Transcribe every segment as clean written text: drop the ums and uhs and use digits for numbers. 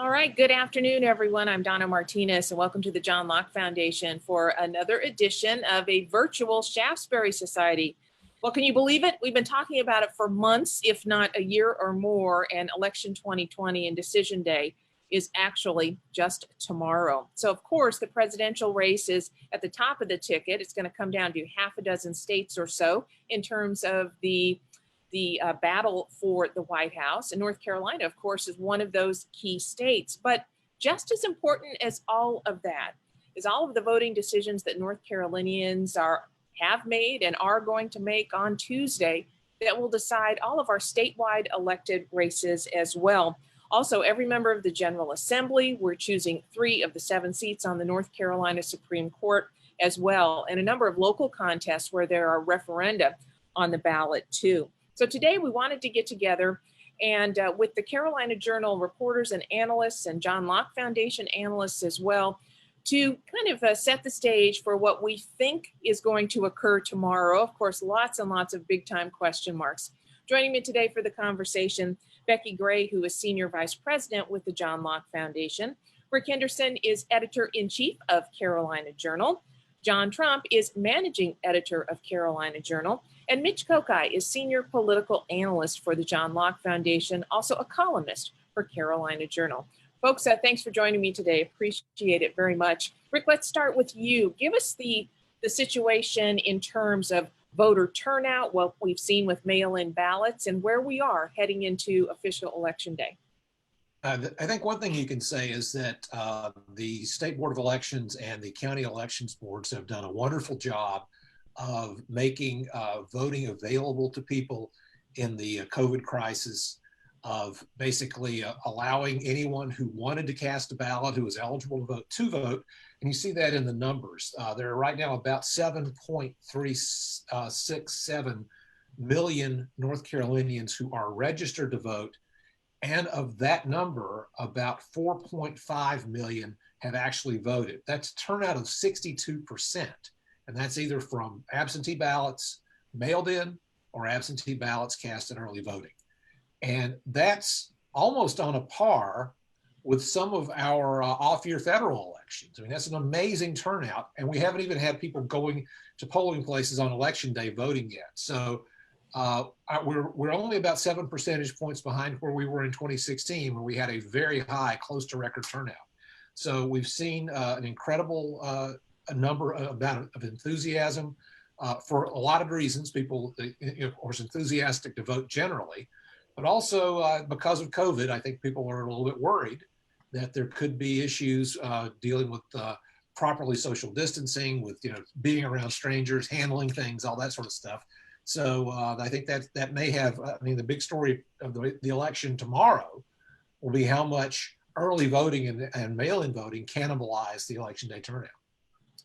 All right, good afternoon, everyone. I'm Donna Martinez, and welcome to the John Locke Foundation for another edition of a virtual Shaftesbury Society. Well, can you believe it? We've been talking about it for months, if not a year or more, and Election 2020 and Decision Day is actually just tomorrow. So, of course, the presidential race is at the top of the ticket. It's going to come down to half a dozen states or so in terms of the battle for the White House. And North Carolina, of course, is one of those key states. But just as important as all of that is all of the voting decisions that North Carolinians have made and are going to make on Tuesday that will decide all of our statewide elected races as well. Also, every member of the General Assembly, we're choosing 3 of the 7 seats on the North Carolina Supreme Court as well, and a number of local contests where there are referenda on the ballot too. So today we wanted to get together and with the Carolina Journal reporters and analysts and John Locke Foundation analysts as well to kind of set the stage for what we think is going to occur tomorrow. Of course, lots and lots of big time question marks. Joining me today for the conversation, Becky Gray, who is Senior Vice President with the John Locke Foundation. Rick Henderson is Editor-in-Chief of Carolina Journal. John Trump is Managing Editor of Carolina Journal. And Mitch Kokai is Senior Political Analyst for the John Locke Foundation, also a columnist for Carolina Journal. Folks, thanks for joining me today. Appreciate it very much. Rick, let's start with you. Give us the situation in terms of voter turnout, what we've seen with mail-in ballots, and where we are heading into official election day. I think one thing you can say is that the State Board of Elections and the county elections boards have done a wonderful job of making voting available to people in the COVID crisis, of basically allowing anyone who wanted to cast a ballot, who was eligible to vote. And you see that in the numbers. There are right now about 7.367 million North Carolinians who are registered to vote. And of that number, about 4.5 million have actually voted. That's a turnout of 62%. And that's either from absentee ballots mailed in or absentee ballots cast in early voting. And that's almost on a par with some of our off-year federal elections. I mean, that's an amazing turnout. And we haven't even had people going to polling places on election day voting yet. So we're only about 7 percentage points behind where we were in 2016 when we had a very high, close to record turnout. So we've seen an incredible amount of enthusiasm for a lot of reasons. People, of course, enthusiastic to vote generally, but also because of COVID, I think people are a little bit worried that there could be issues dealing with properly social distancing, with being around strangers, handling things, all that sort of stuff. So I think that may have, the big story of the election tomorrow will be how much early voting and mail-in voting cannibalize the election day turnout.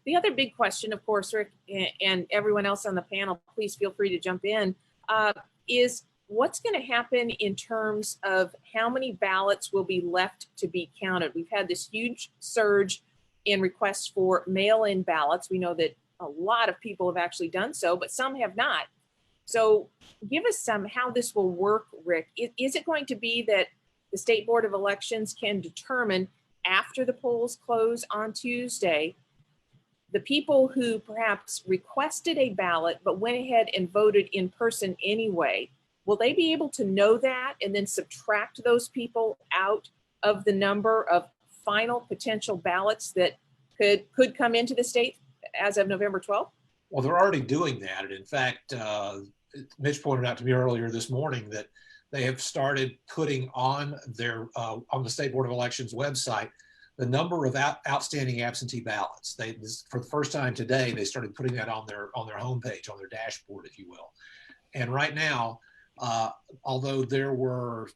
The other big question, of course, Rick, and everyone else on the panel, please feel free to jump in, is what's going to happen in terms of how many ballots will be left to be counted. We've had this huge surge in requests for mail-in ballots. We know that a lot of people have actually done so, but some have not. So give us how this will work, Rick. Is it going to be that the State Board of Elections can determine after the polls close on Tuesday, the people who perhaps requested a ballot but went ahead and voted in person anyway, will they be able to know that and then subtract those people out of the number of final potential ballots that could come into the state as of November 12th? Well, they're already doing that. And in fact, Mitch pointed out to me earlier this morning that they have started putting on on the State Board of Elections website the number of outstanding absentee ballots. For the first time today, they started putting that on their homepage, on their dashboard, if you will. And right now, although there were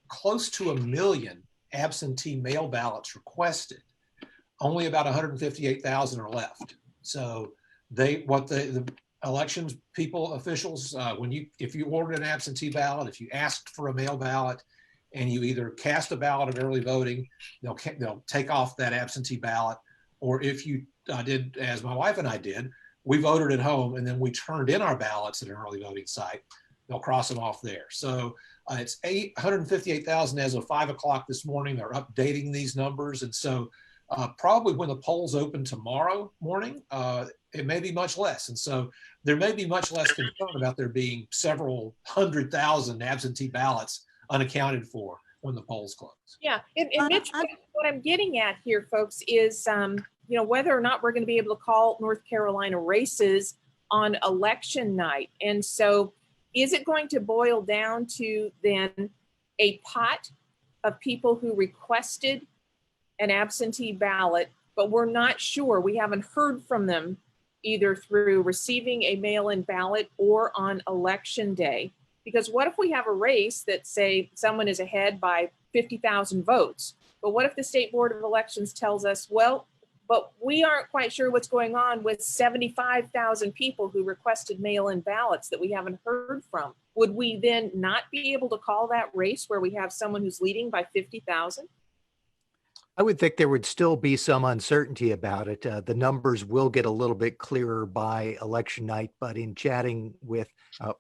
close to 1 million absentee mail ballots requested, only about 158,000 are left. So the elections officials, if you ordered an absentee ballot, if you asked for a mail ballot, and you either cast a ballot of early voting, they'll take off that absentee ballot, or if you did, as my wife and I did, we voted at home and then we turned in our ballots at an early voting site, they'll cross them off there. So It's 158,000 as of 5 o'clock this morning. They're updating these numbers. And so probably when the polls open tomorrow morning, it may be much less. And so there may be much less concern about there being several 100,000 absentee ballots unaccounted for when the polls close. Yeah, and Mitch, what I'm getting at here, folks, is whether or not we're going to be able to call North Carolina races on election night. And so is it going to boil down to then a pot of people who requested an absentee ballot, but we're not sure, we haven't heard from them either through receiving a mail-in ballot or on election day? Because what if we have a race that, say, someone is ahead by 50,000 votes, but what if the State Board of Elections tells us, well, but we aren't quite sure what's going on with 75,000 people who requested mail-in ballots that we haven't heard from? Would we then not be able to call that race where we have someone who's leading by 50,000? I would think there would still be some uncertainty about it. The numbers will get a little bit clearer by election night, but in chatting with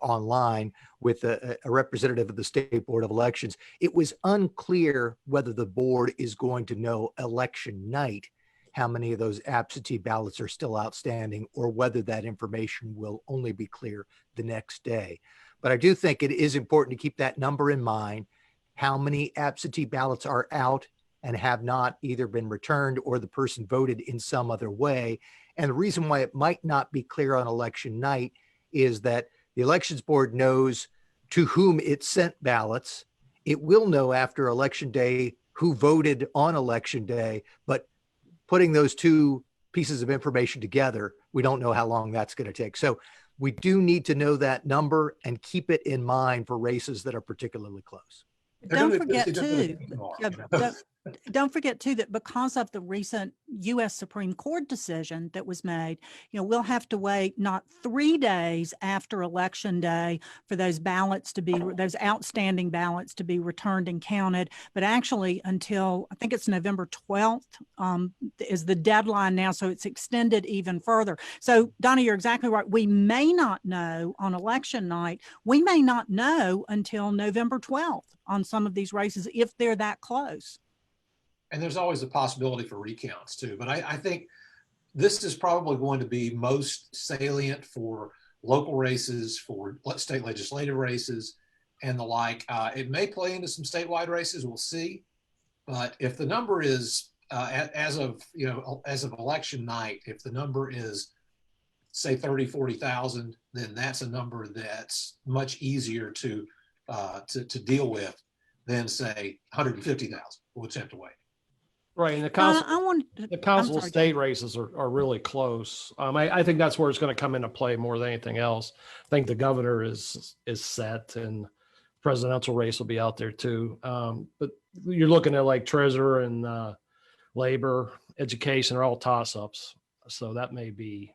online with a representative of the State Board of Elections, it was unclear whether the board is going to know election night how many of those absentee ballots are still outstanding, or whether that information will only be clear the next day. But I do think it is important to keep that number in mind, how many absentee ballots are out and have not either been returned or the person voted in some other way. And the reason why it might not be clear on election night is that the elections board knows to whom it sent ballots. It will know after election day who voted on election day, but putting those two pieces of information together, we don't know how long that's going to take. So we do need to know that number and keep it in mind for races that are particularly close. Don't forget too, don't forget too that because of the recent U.S. Supreme Court decision that was made, we'll have to wait not 3 days after Election Day for those ballots to be, those outstanding ballots to be returned and counted, but actually until I think it's November 12th is the deadline now. So it's extended even further. So Donna, you're exactly right. We may not know on election night. We may not know until November 12th on some of these races if they're that close. And there's always a possibility for recounts too. But I think this is probably going to be most salient for local races, for state legislative races and the like. It may play into some statewide races, we'll see. But if the number is, as of election night, if the number is say 30, 40,000, then that's a number that's much easier to deal with than say 150,000. We'll just have to wait. Right, and the council state races are really close. I think that's where it's going to come into play more than anything else. I think the governor is set, and presidential race will be out there too. But you're looking at like treasurer and labor, education are all toss-ups. So that may be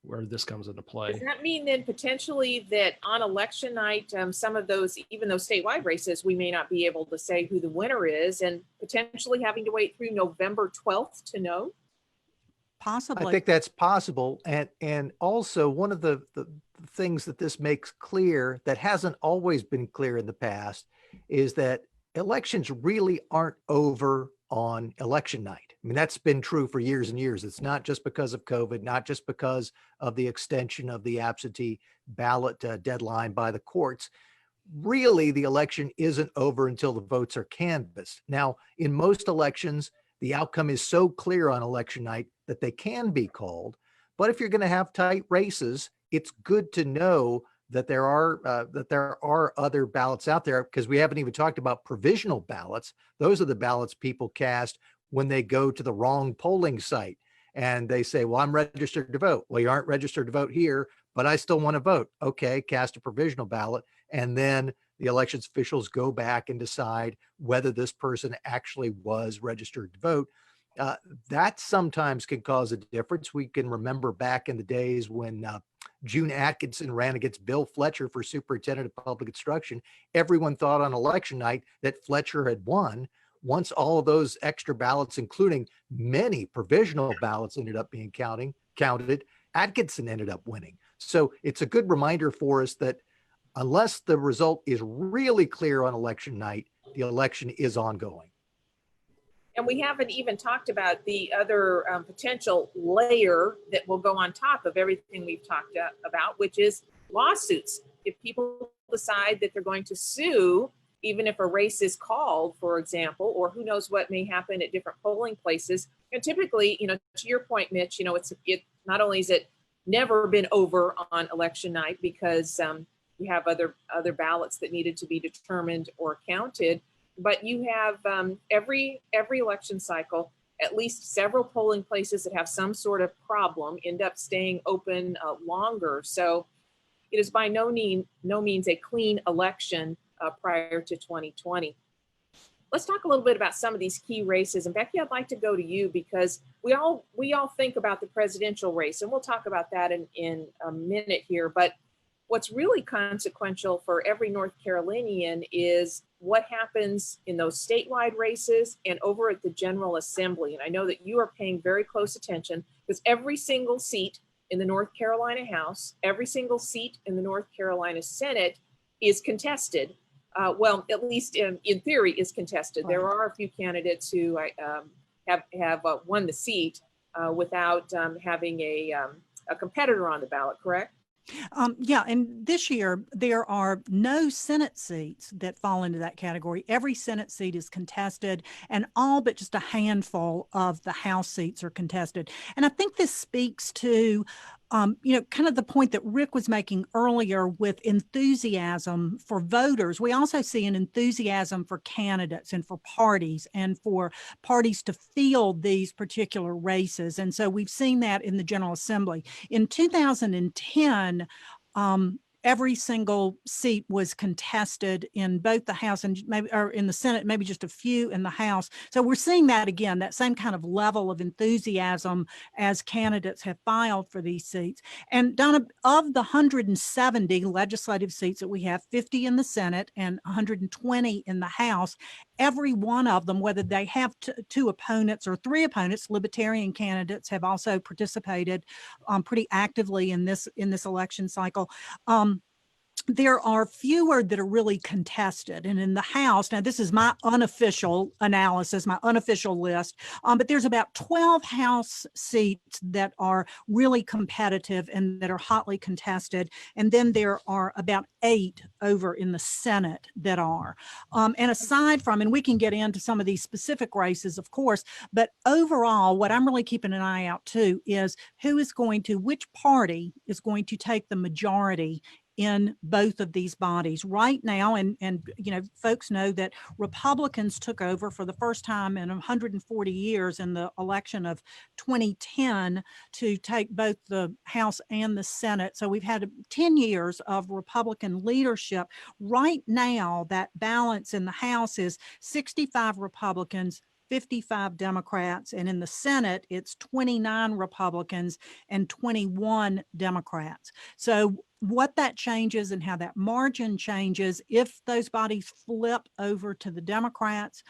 where this comes into play. Does that mean then potentially that on election night, some of those, even those statewide races, we may not be able to say who the winner is, and potentially having to wait through November 12th to know? Possibly. I think that's possible. And also one of the things that this makes clear that hasn't always been clear in the past is that elections really aren't over on election night. I mean, that's been true for years and years. It's not just because of COVID, not just because of the extension of the absentee ballot deadline by the courts. Really, the election isn't over until the votes are canvassed. Now, in most elections, the outcome is so clear on election night that they can be called. But if you're going to have tight races, it's good to know that there are other ballots out there, because we haven't even talked about provisional ballots. Those are the ballots people cast when they go to the wrong polling site and they say, well, I'm registered to vote. Well, you aren't registered to vote here, but I still want to vote. Okay, cast a provisional ballot. And then the elections officials go back and decide whether this person actually was registered to vote. That sometimes can cause a difference. We can remember back in the days when June Atkinson ran against Bill Fletcher for superintendent of public instruction. Everyone thought on election night that Fletcher had won. Once all of those extra ballots, including many provisional ballots, ended up being counted, Atkinson ended up winning. So it's a good reminder for us that unless the result is really clear on election night, the election is ongoing. And we haven't even talked about the other potential layer that will go on top of everything we've talked about, which is lawsuits. If people decide that they're going to sue, even if a race is called, for example, or who knows what may happen at different polling places. And typically, to your point, Mitch, it not only is it never been over on election night because you have other ballots that needed to be determined or counted, but you have every election cycle, at least several polling places that have some sort of problem end up staying open longer. So it is by no means a clean election prior to 2020. Let's talk a little bit about some of these key races. And Becky, I'd like to go to you because we all think about the presidential race, and we'll talk about that in a minute here. But what's really consequential for every North Carolinian is what happens in those statewide races and over at the General Assembly. And I know that you are paying very close attention because every single seat in the North Carolina House, every single seat in the North Carolina Senate is contested. Well, at least in theory is contested. There are a few candidates who have won the seat without having a competitor on the ballot, correct? Yeah, and this year there are no Senate seats that fall into that category. Every Senate seat is contested, and all but just a handful of the House seats are contested. And I think this speaks to kind of the point that Rick was making earlier with enthusiasm for voters. We also see an enthusiasm for candidates and for parties to field these particular races. And so we've seen that in the General Assembly. In 2010, every single seat was contested in both the House and or in the Senate, maybe just a few in the House. So we're seeing that again, that same kind of level of enthusiasm as candidates have filed for these seats. And Donna, of the 170 legislative seats that we have, 50 in the Senate and 120 in the House, every one of them, whether they have two opponents or three opponents, Libertarian candidates have also participated pretty actively in this election cycle. There are fewer that are really contested. And in the House, now this is my unofficial analysis, my unofficial list, but there's about 12 House seats that are really competitive and that are hotly contested. And then there are about 8 over in the Senate that are. And aside from, and we can get into some of these specific races, of course, but overall, what I'm really keeping an eye out to is which party is going to take the majority in both of these bodies right now. And folks know that Republicans took over for the first time in 140 years in the election of 2010 to take both the House and the Senate. So we've had 10 years of Republican leadership. Right now, that balance in the House is 65 Republicans, 55 Democrats, and in the Senate, it's 29 Republicans and 21 Democrats. So what that changes and how that margin changes if those bodies flip over to the Democrats,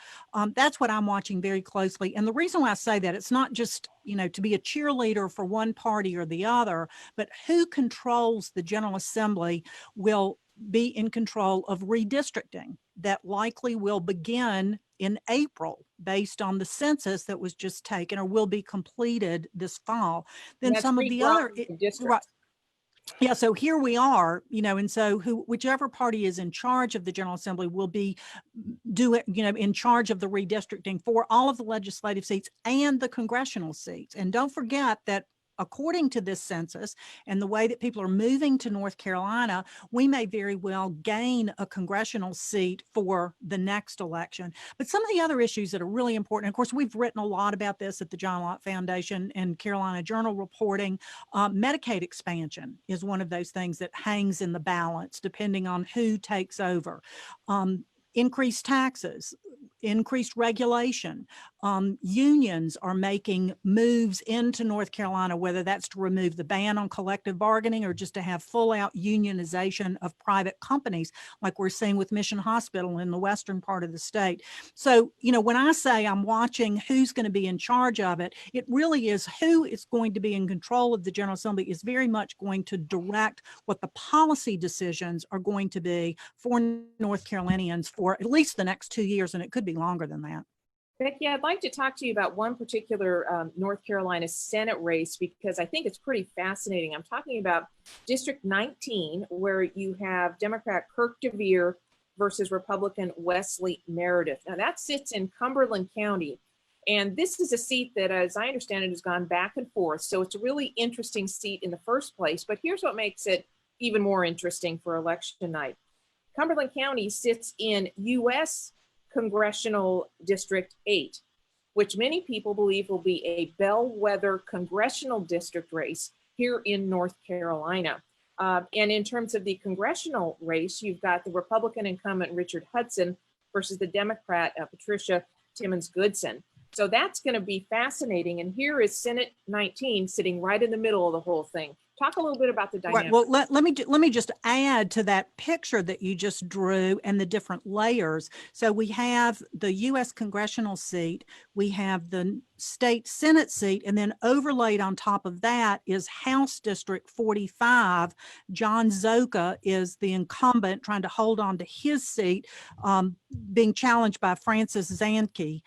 that's what I'm watching very closely. And the reason why I say that, it's not just, to be a cheerleader for one party or the other, but who controls the General Assembly will be in control of redistricting that likely will begin in April based on the census that was just taken or will be completed this fall. Then some of the other districts. Yeah, so here we are, and so whichever party is in charge of the General Assembly will be in charge of the redistricting for all of the legislative seats and the congressional seats. And don't forget that according to this census and the way that people are moving to North Carolina, we may very well gain a congressional seat for the next election. But some of the other issues that are really important, of course, we've written a lot about this at the John Locke Foundation and Carolina Journal reporting. Medicaid expansion is one of those things that hangs in the balance depending on who takes over. Increased taxes. increased regulation. Unions are making moves into North Carolina, whether that's to remove the ban on collective bargaining or just to have full out unionization of private companies, like we're seeing with Mission Hospital in the western part of the state. So, when I say I'm watching who's going to be in charge of it, it really is who is going to be in control of the General Assembly is very much going to direct what the policy decisions are going to be for North Carolinians for at least the next 2 years, and it could be longer than that. Becky, I'd like to talk to you about one particular North Carolina Senate race because I think it's pretty fascinating. I'm talking about District 19, where you have Democrat Kirk DeVere versus Republican Wesley Meredith. Now that sits in Cumberland County. And this is a seat that, as I understand it, has gone back and forth. So it's a really interesting seat in the first place. But here's what makes it even more interesting for election night. Cumberland County sits in U.S. Congressional District 8, which many people believe will be a bellwether congressional district race here in North Carolina. And in terms of the congressional race, you've got the Republican incumbent Richard Hudson versus the Democrat Patricia Timmons-Goodson. So that's going to be fascinating. And here is Senate 19 sitting right in the middle of the whole thing. Talk a little bit about the dynamic. Right. Well, let me just add to that picture that you just drew and the different layers. So we have the U.S. congressional seat, we have the state Senate seat, and then overlaid on top of that is House District 45. John Zoka is the incumbent trying to hold on to his seat, being challenged by Francis Zanke.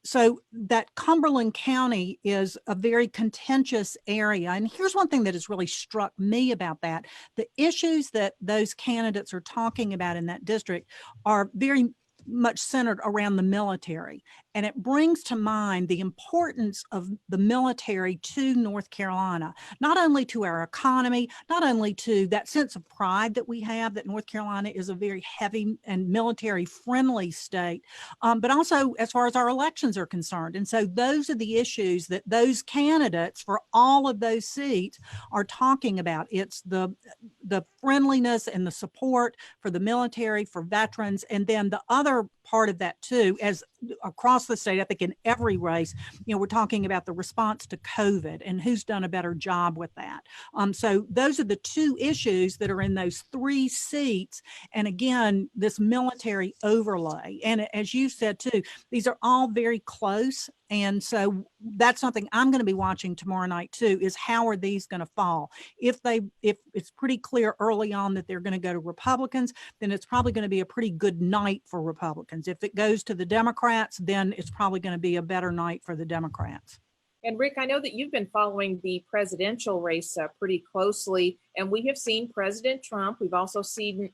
So that Cumberland County is a very contentious area. And here's one thing that has really struck me about that. The issues that those candidates are talking about in that district are very much centered around the military. And it brings to mind the importance of the military to North Carolina, not only to our economy, not only to that sense of pride that we have that North Carolina is a very heavy and military friendly state, but also as far as our elections are concerned. And so those are the issues that those candidates for all of those seats are talking about. It's the friendliness and the support for the military, for veterans, and then the other part of that too, as across the state, I think in every race, we're talking about the response to COVID and who's done a better job with that. So those are the two issues that are in those three seats. And again, this military overlay. And as you said too, these are all very close. And so that's something I'm going to be watching tomorrow night too, is how are these going to fall? If it's pretty clear early on that they're going to go to Republicans, then it's probably going to be a pretty good night for Republicans. If it goes to the Democrats, then it's probably going to be a better night for the Democrats. And Rick, I know that you've been following the presidential race pretty closely, and we have seen President Trump. We've also seen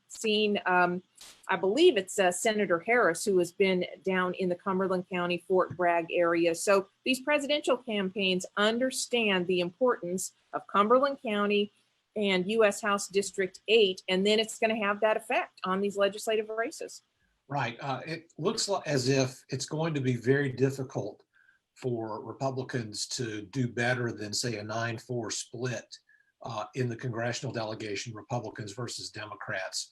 I believe it's Senator Harris, who has been down in the Cumberland County, Fort Bragg area. So these presidential campaigns understand the importance of Cumberland County and U.S. House District 8, and then it's going to have that effect on these legislative races. Right. It looks as if it's going to be very difficult for Republicans to do better than, say, a 9-4 split in the congressional delegation, Republicans versus Democrats.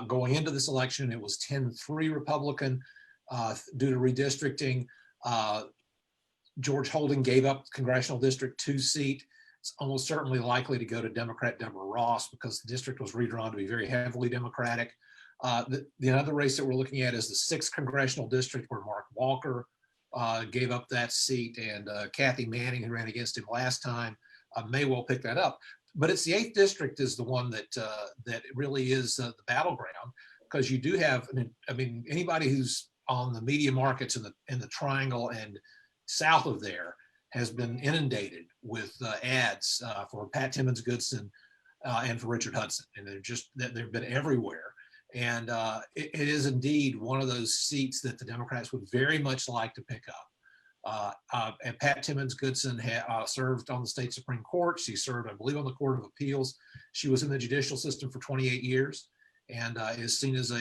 Going into this election, it was 10-3 Republican due to redistricting. George Holding gave up congressional District 2 seat. It's almost certainly likely to go to Democrat Deborah Ross because the district was redrawn to be very heavily Democratic. The other race that we're looking at is the 6th congressional district, where Mark Walker gave up that seat, and Kathy Manning, who ran against him last time, may well pick that up. But it's the 8th district is the one that really is the battleground, because you do have, anybody who's on the media markets in the Triangle and south of there has been inundated with ads for Pat Timmons-Goodson and for Richard Hudson, and they've been everywhere. And it is indeed one of those seats that the Democrats would very much like to pick up. And Pat Timmons-Goodson served on the state Supreme Court. She served, I believe, on the Court of Appeals. She was in the judicial system for 28 years and is seen as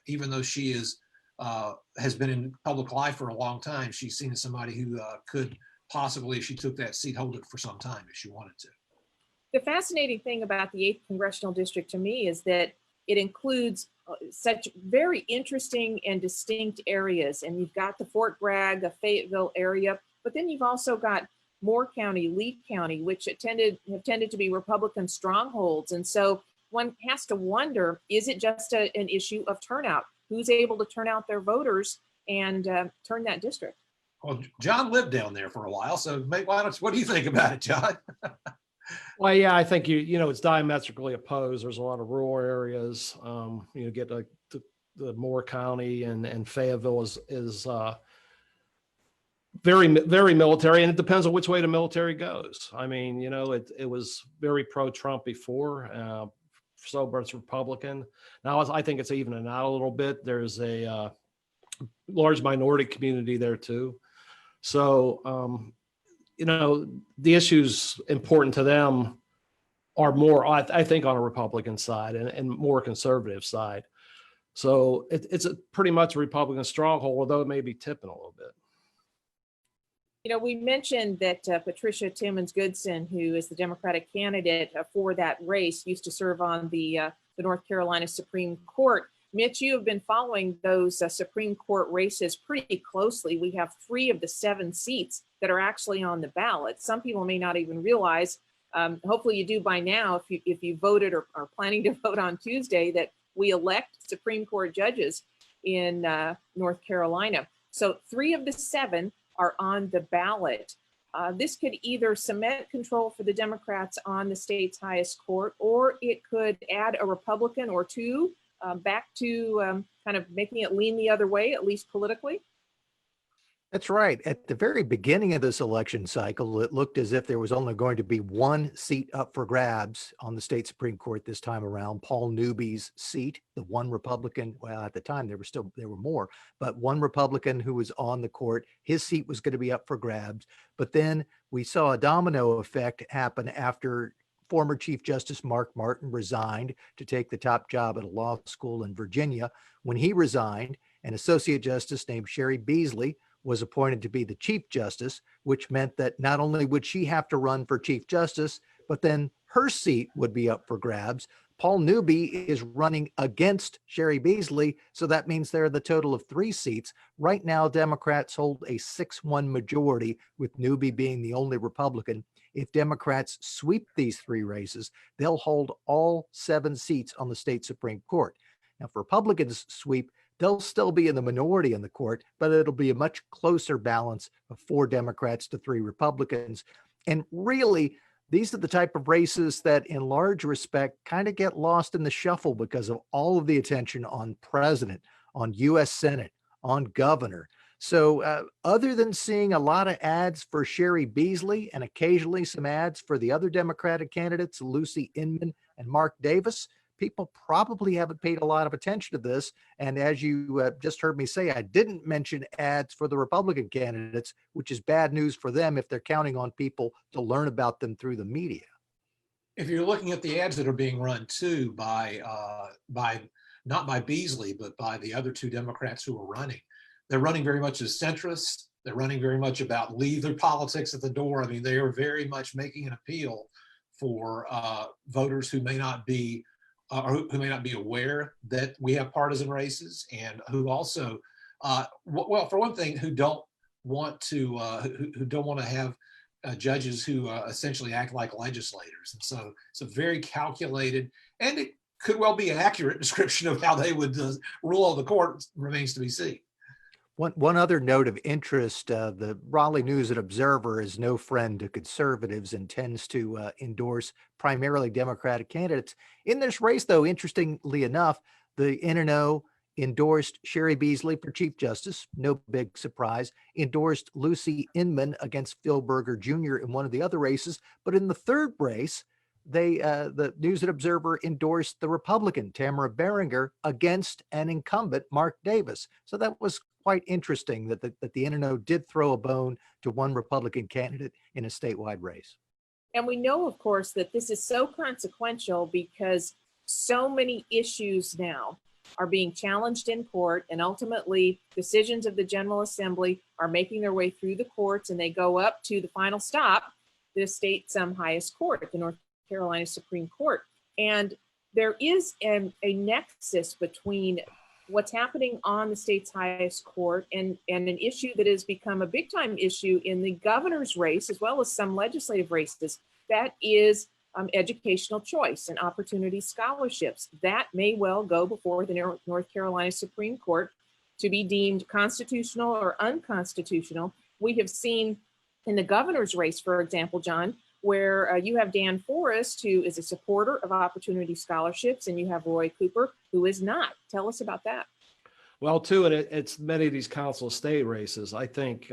even though she has been in public life for a long time, she's seen as somebody who could possibly, if she took that seat, hold it for some time if she wanted to. The fascinating thing about the 8th congressional district to me is that it includes such very interesting and distinct areas. And you've got the Fort Bragg, the Fayetteville area, but then you've also got Moore County, Lee County, which have tended to be Republican strongholds. And so one has to wonder, is it just an issue of turnout? Who's able to turn out their voters and turn that district? Well, John lived down there for a while, so what do you think about it, John? Well, yeah, I think it's diametrically opposed. There's a lot of rural areas. You get like the Moore County and Fayetteville is very, very military, and it depends on which way the military goes. I mean, it was very pro-Trump before, so but it's Republican. Now I think it's evening out a little bit. There's a large minority community there too. So, the issues important to them are more, I think, on a Republican side and more conservative side. So it's pretty much a Republican stronghold, although it may be tipping a little bit. We mentioned that Patricia Timmons Goodson, who is the Democratic candidate for that race, used to serve on the North Carolina Supreme Court. Mitch, you have been following those Supreme Court races pretty closely. We have 3 of the 7 seats that are actually on the ballot. Some people may not even realize, hopefully you do by now, if you voted or are planning to vote on Tuesday, that we elect Supreme Court judges in North Carolina. So 3 of the 7 are on the ballot. This could either cement control for the Democrats on the state's highest court, or it could add a Republican or 2 back to kind of making it lean the other way, at least politically. That's right. At the very beginning of this election cycle, it looked as if there was only going to be 1 seat up for grabs on the state Supreme Court this time around, Paul Newby's seat, the one Republican. Well, at the time there were more, but 1 Republican who was on the court, his seat was going to be up for grabs. But then we saw a domino effect happen after former Chief Justice Mark Martin resigned to take the top job at a law school in Virginia. When he resigned, an Associate Justice named Sherry Beasley was appointed to be the Chief Justice, which meant that not only would she have to run for Chief Justice, but then her seat would be up for grabs. Paul Newby is running against Sherry Beasley, so that means there are the total of 3 seats. Right now, Democrats hold a 6-1 majority, with Newby being the only Republican. If Democrats sweep these 3 races, they'll hold all 7 seats on the state Supreme Court. Now, if Republicans sweep, they'll still be in the minority in the court, but it'll be a much closer balance of 4 Democrats to 3 Republicans. And really, these are the type of races that in large respect kind of get lost in the shuffle because of all of the attention on president, on U.S. Senate, on governor. So other than seeing a lot of ads for Sherry Beasley and occasionally some ads for the other Democratic candidates, Lucy Inman and Mark Davis, people probably haven't paid a lot of attention to this. And as you just heard me say, I didn't mention ads for the Republican candidates, which is bad news for them if they're counting on people to learn about them through the media. If you're looking at the ads that are being run too by not by Beasley, but by the other 2 Democrats who are running, they're running very much as centrists. They're running very much about leave their politics at the door. I mean, they are very much making an appeal for voters who may not be or who may not be aware that we have partisan races, and who also, well, for one thing, who don't want to have judges who essentially act like legislators. And so it's a very calculated, and it could well be an accurate description of how they would rule on the court. Remains to be seen. One other note of interest, the Raleigh News and Observer is no friend to conservatives and tends to endorse primarily Democratic candidates. In this race, though, interestingly enough, the NNO endorsed Sherry Beasley for Chief Justice, no big surprise, endorsed Lucy Inman against Phil Berger Jr. in one of the other races. But in the third race, the News and Observer endorsed the Republican Tamara Beringer against an incumbent, Mark Davis. So that was quite interesting that the NNO did throw a bone to one Republican candidate in a statewide race. And we know, of course, that this is so consequential because so many issues now are being challenged in court, and ultimately decisions of the General Assembly are making their way through the courts, and they go up to the final stop, the state's highest court, the North Carolina Supreme Court. And there is a nexus between what's happening on the state's highest court and an issue that has become a big time issue in the governor's race, as well as some legislative races. That is educational choice and opportunity scholarships. That may well go before the North Carolina Supreme Court to be deemed constitutional or unconstitutional. We have seen in the governor's race, for example, John, where you have Dan Forrest, who is a supporter of opportunity scholarships, and you have Roy Cooper, who is not. Tell us about that. Well, too, and it's many of these council state races. I think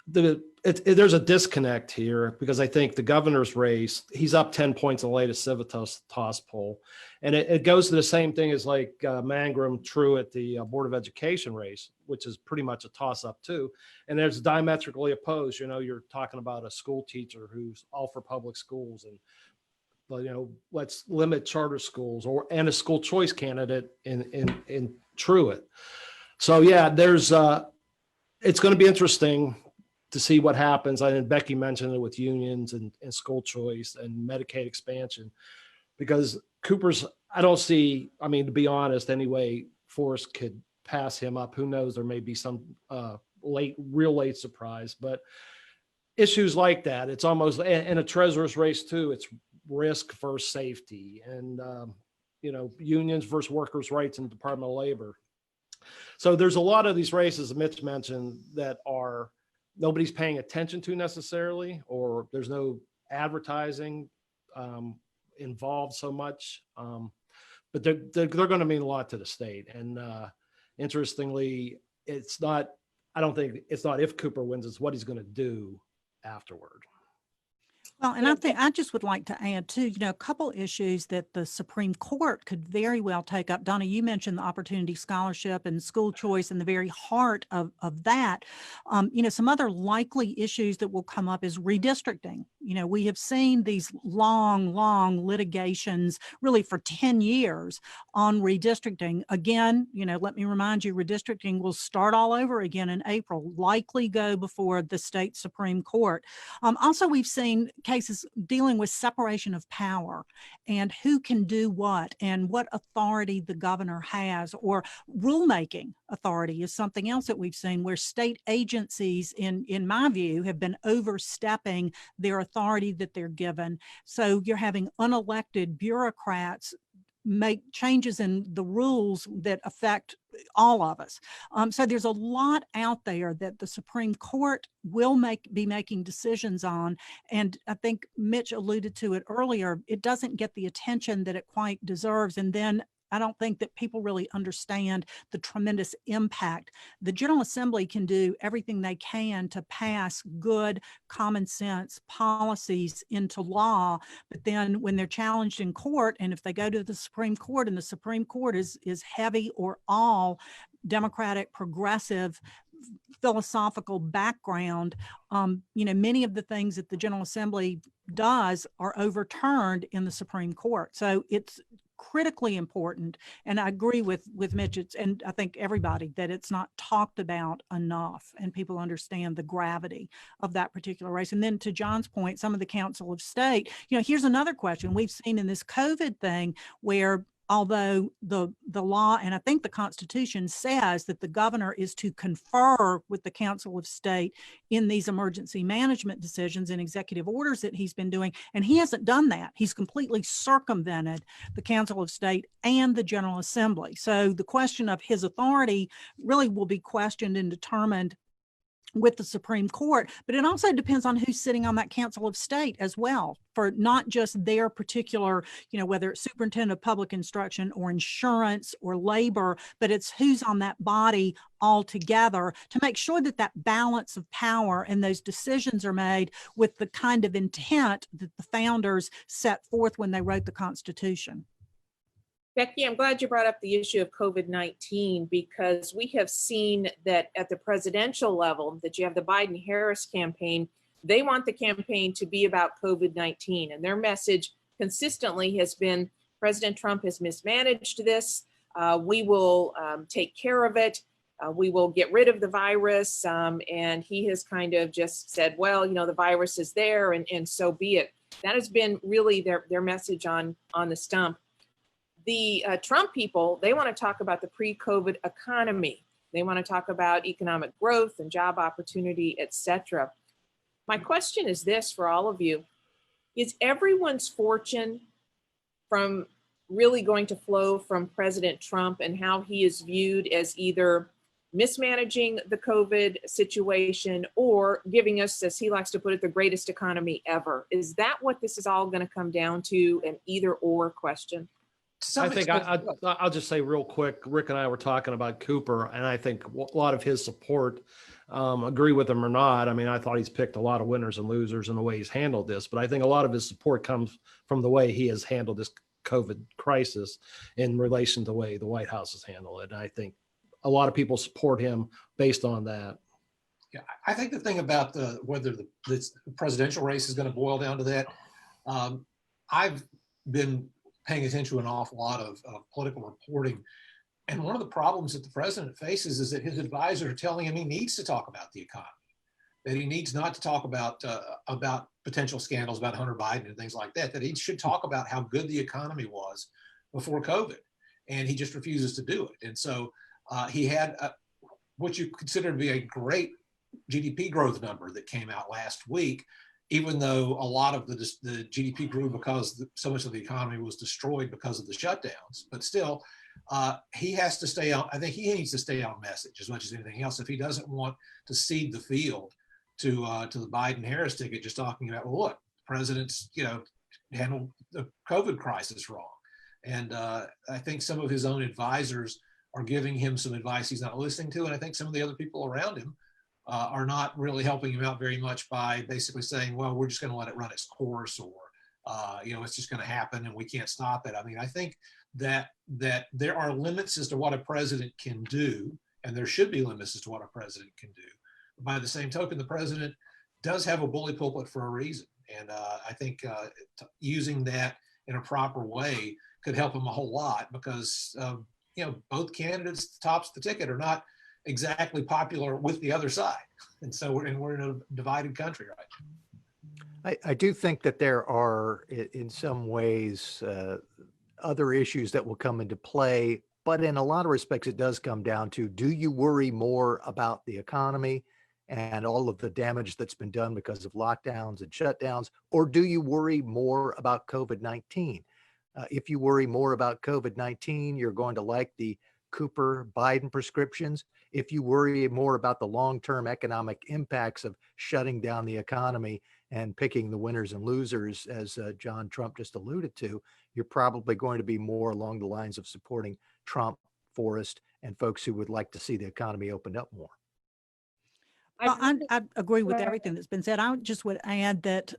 there's a disconnect here, because I think the governor's race, he's up 10 points in the latest Civitas toss poll. And it goes to the same thing as like Mangrum True at the Board of Education race, which is pretty much a toss up too. And there's diametrically opposed. You know, you're talking about a school teacher who's all for public schools, and you know, let's limit charter schools, and a school choice candidate in Truett. So yeah, there's it's going to be interesting to see what happens. I think Becky mentioned it with unions and school choice and Medicaid expansion, because Cooper's, I don't see, I mean, to be honest, anyway, Forrest could pass him up. Who knows? There may be some real late surprise, but issues like that, it's almost, in a treasurer's race too, it's risk versus safety, and you know, unions versus workers' rights in the Department of Labor. So there's a lot of these races that Mitch mentioned that are nobody's paying attention to necessarily, or there's no advertising involved so much, but they're going to mean a lot to the state. And interestingly, it's not, I don't think it's not if Cooper wins, it's what he's going to do afterward. Well, and I think I just would like to add too, you know, a couple issues that the Supreme Court could very well take up. Donna, you mentioned the opportunity scholarship and school choice, and the very heart of that. You know, some other likely issues that will come up is redistricting. You know, we have seen these long litigations really for 10 years on redistricting. Again, you know, let me remind you, redistricting will start all over again in April, likely go before the state Supreme Court. Also, we've seen cases dealing with separation of power and who can do what and what authority the governor has, or rulemaking authority is something else that we've seen where state agencies, in my view, have been overstepping their authority that they're given. So you're having unelected bureaucrats make changes in the rules that affect all of us. So there's a lot out there that the Supreme Court will be making decisions on. And I think Mitch alluded to it earlier, it doesn't get the attention that it quite deserves. And then I don't think that people really understand the tremendous impact. The General Assembly can do everything they can to pass good, common sense policies into law, but then when they're challenged in court, and if they go to the Supreme Court and the Supreme Court is heavy or all Democratic, progressive, philosophical background, you know, many of the things that the General Assembly does are overturned in the Supreme Court. So it's critically important, and I agree with Mitch, and I think everybody, that it's not talked about enough, and people understand the gravity of that particular race. And then to John's point, some of the Council of State, you know, here's another question we've seen in this COVID thing, where although the law, and I think the Constitution says that the governor is to confer with the Council of State in these emergency management decisions and executive orders that he's been doing, and he hasn't done that. He's completely circumvented the Council of State and the General Assembly. So the question of his authority really will be questioned and determined with the Supreme Court, but it also depends on who's sitting on that Council of State as well, for not just their particular, you know, whether it's superintendent of public instruction or insurance or labor, but it's who's on that body altogether to make sure that that balance of power and those decisions are made with the kind of intent that the founders set forth when they wrote the Constitution. Becky, I'm glad you brought up the issue of COVID-19, because we have seen that at the presidential level, that you have the Biden-Harris campaign, they want the campaign to be about COVID-19. And their message consistently has been, President Trump has mismanaged this. We will take care of it. We will get rid of the virus. And he has kind of just said, well, you know, the virus is there, and so be it. That has been really their message on the stump. The Trump people, they want to talk about the pre-COVID economy. They want to talk about economic growth and job opportunity, etc. My question is this for all of you. Is everyone's fortune from really going to flow from President Trump and how he is viewed as either mismanaging the COVID situation or giving us, as he likes to put it, the greatest economy ever? Is that what this is all going to come down to, an either or question? I think I'll just say real quick, Rick and I were talking about Cooper, and I think a lot of his support, agree with him or not. I mean, I thought he's picked a lot of winners and losers in the way he's handled this, but I think a lot of his support comes from the way he has handled this COVID crisis in relation to the way the White House has handled it. And I think a lot of people support him based on that. Yeah, I think the thing about whether the presidential race is going to boil down to that, I've been paying attention to an awful lot of political reporting. And one of the problems that the president faces is that his advisors are telling him he needs to talk about the economy, that he needs not to talk about potential scandals about Hunter Biden and things like that, that he should talk about how good the economy was before COVID. And he just refuses to do it. And so he had what you consider to be a great GDP growth number that came out last week, even though a lot of the GDP grew because so much of the economy was destroyed because of the shutdowns. But still, he has to stay on. I think he needs to stay on message as much as anything else if he doesn't want to cede the field to the Biden-Harris ticket, just talking about, well, look, the president's, handled the COVID crisis wrong. And I think some of his own advisors are giving him some advice he's not listening to. And I think some of the other people around him are not really helping him out very much by basically saying, well, we're just going to let it run its course, or, it's just going to happen and we can't stop it. I mean, I think that there are limits as to what a president can do, and there should be limits as to what a president can do. By the same token, the president does have a bully pulpit for a reason. And I think using that in a proper way could help him a whole lot, because, both candidates, tops of the ticket, are not exactly popular with the other side. And so we're in a divided country right now. I do think that there are, in some ways, other issues that will come into play, but in a lot of respects, it does come down to, do you worry more about the economy and all of the damage that's been done because of lockdowns and shutdowns, or do you worry more about COVID-19? If you worry more about COVID-19, you're going to like the Cooper Biden prescriptions. If you worry more about the long-term economic impacts of shutting down the economy and picking the winners and losers, as John Trump just alluded to, you're probably going to be more along the lines of supporting Trump, Forrest, and folks who would like to see the economy opened up more. Well, I agree with everything that's been said. I just would add that,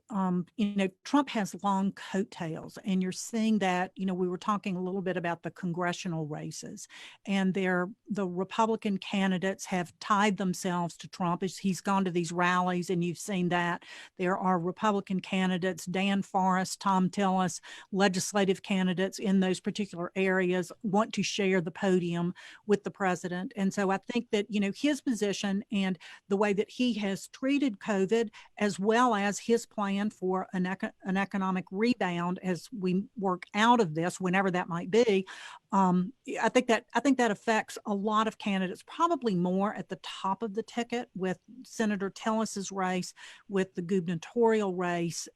Trump has long coattails, and you're seeing that, we were talking a little bit about the congressional races, and the Republican candidates have tied themselves to Trump as he's gone to these rallies, and you've seen that. There are Republican candidates, Dan Forrest, Tom Tillis, legislative candidates in those particular areas want to share the podium with the president. And so I think that, his position and the way that he has treated COVID, as well as his plan for an economic rebound as we work out of this, whenever that might be, I think that affects a lot of candidates, probably more at the top of the ticket with Senator Tillis's race, with the gubernatorial race.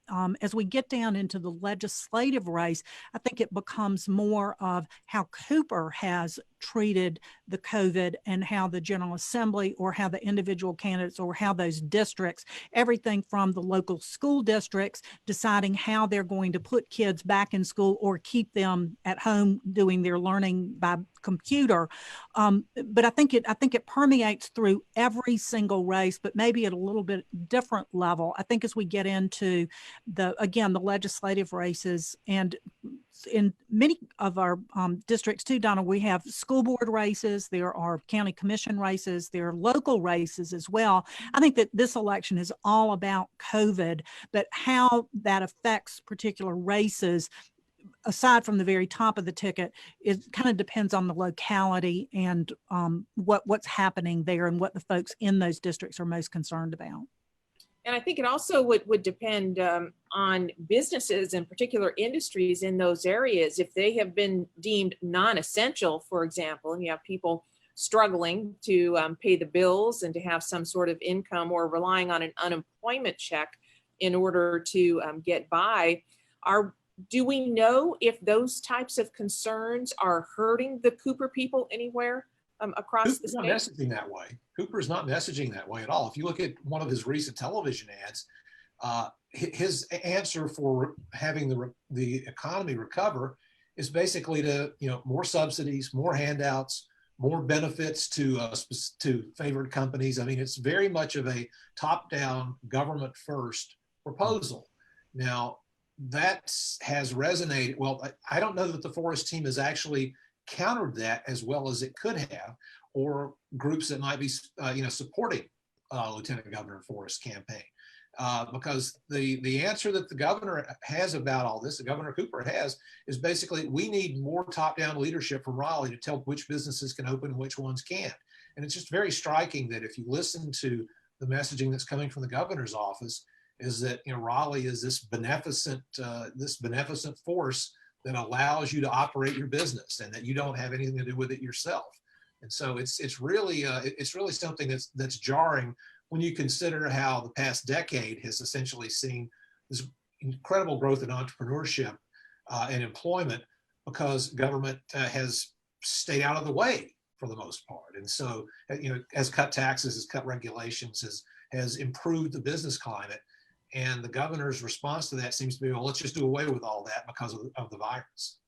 As we get down into the legislative race, I think it becomes more of how Cooper has treated the COVID and how the General Assembly, or how the individual candidates, or how those districts, everything from the local school districts deciding how they're going to put kids back in school or keep them at home doing their learning by computer. But I think it permeates through every single race, but maybe at a little bit different level. I think as we get into the legislative races, and in many of our districts too, Donna, we have school board races, there are county commission races, there are local races as well. I think that this election is all about COVID, but how that affects particular races, aside from the very top of the ticket, it kind of depends on the locality and what's happening there and what the folks in those districts are most concerned about. And I think it also would depend on businesses and particular industries in those areas. If they have been deemed non-essential, for example, and you have people struggling to pay the bills and to have some sort of income, or relying on an unemployment check in order to get by, do we know if those types of concerns are hurting the Cooper people anywhere across the state? Not messaging that way. Cooper's not messaging that way at all. If you look at one of his recent television ads, his answer for having the economy recover is basically to, more subsidies, more handouts, more benefits to favored companies. I mean, it's very much of a top-down, government-first proposal. Now, that has resonated. Well, I don't know that the Forrest team has actually countered that as well as it could have, or groups that might be, supporting Lieutenant Governor Forrest's campaign. Because the answer that the governor has about all this, the Governor Cooper has, is basically, we need more top-down leadership from Raleigh to tell which businesses can open and which ones can't. And it's just very striking that if you listen to the messaging that's coming from the governor's office, is that Raleigh is this beneficent force that allows you to operate your business, and that you don't have anything to do with it yourself. And so it's really something that's jarring when you consider how the past decade has essentially seen this incredible growth in entrepreneurship and employment, because government has stayed out of the way for the most part. And so, has cut taxes, has cut regulations, has improved the business climate. And the governor's response to that seems to be, well, let's just do away with all that because of the virus.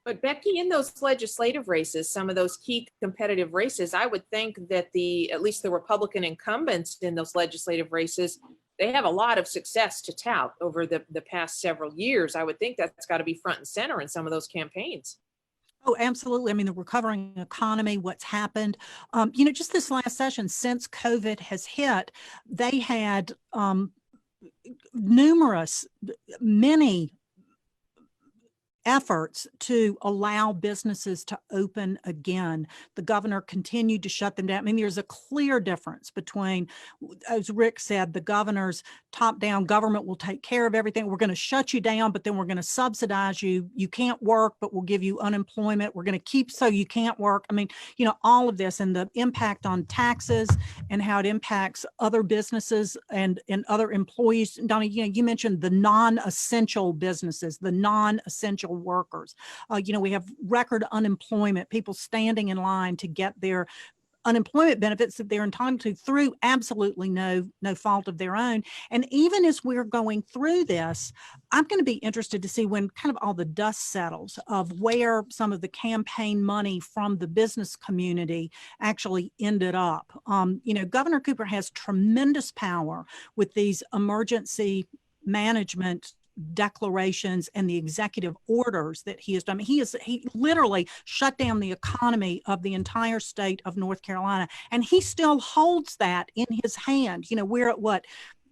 But Becky, in those legislative races, some of those key competitive races, I would think that at least the Republican incumbents in those legislative races, they have a lot of success to tout over the past several years. I would think that's got to be front and center in some of those campaigns. Oh, absolutely. I mean, the recovering economy, what's happened, just this last session, since COVID has hit, they had many efforts to allow businesses to open again. The governor continued to shut them down. I mean, there's a clear difference between, as Rick said, the governor's top-down government will take care of everything. We're going to shut you down, but then we're going to subsidize you. You can't work, but we'll give you unemployment. We're going to keep so you can't work. I mean, all of this, and the impact on taxes and how it impacts other businesses and other employees. Donna, you mentioned the non-essential businesses, the non-essential workers. We have record unemployment, people standing in line to get their unemployment benefits that they're entitled to through absolutely no fault of their own. And even as we're going through this, I'm going to be interested to see, when kind of all the dust settles, of where some of the campaign money from the business community actually ended up. Governor Cooper has tremendous power with these emergency management declarations and the executive orders that he has done. He literally shut down the economy of the entire state of North Carolina, and he still holds that in his hand. We're at what,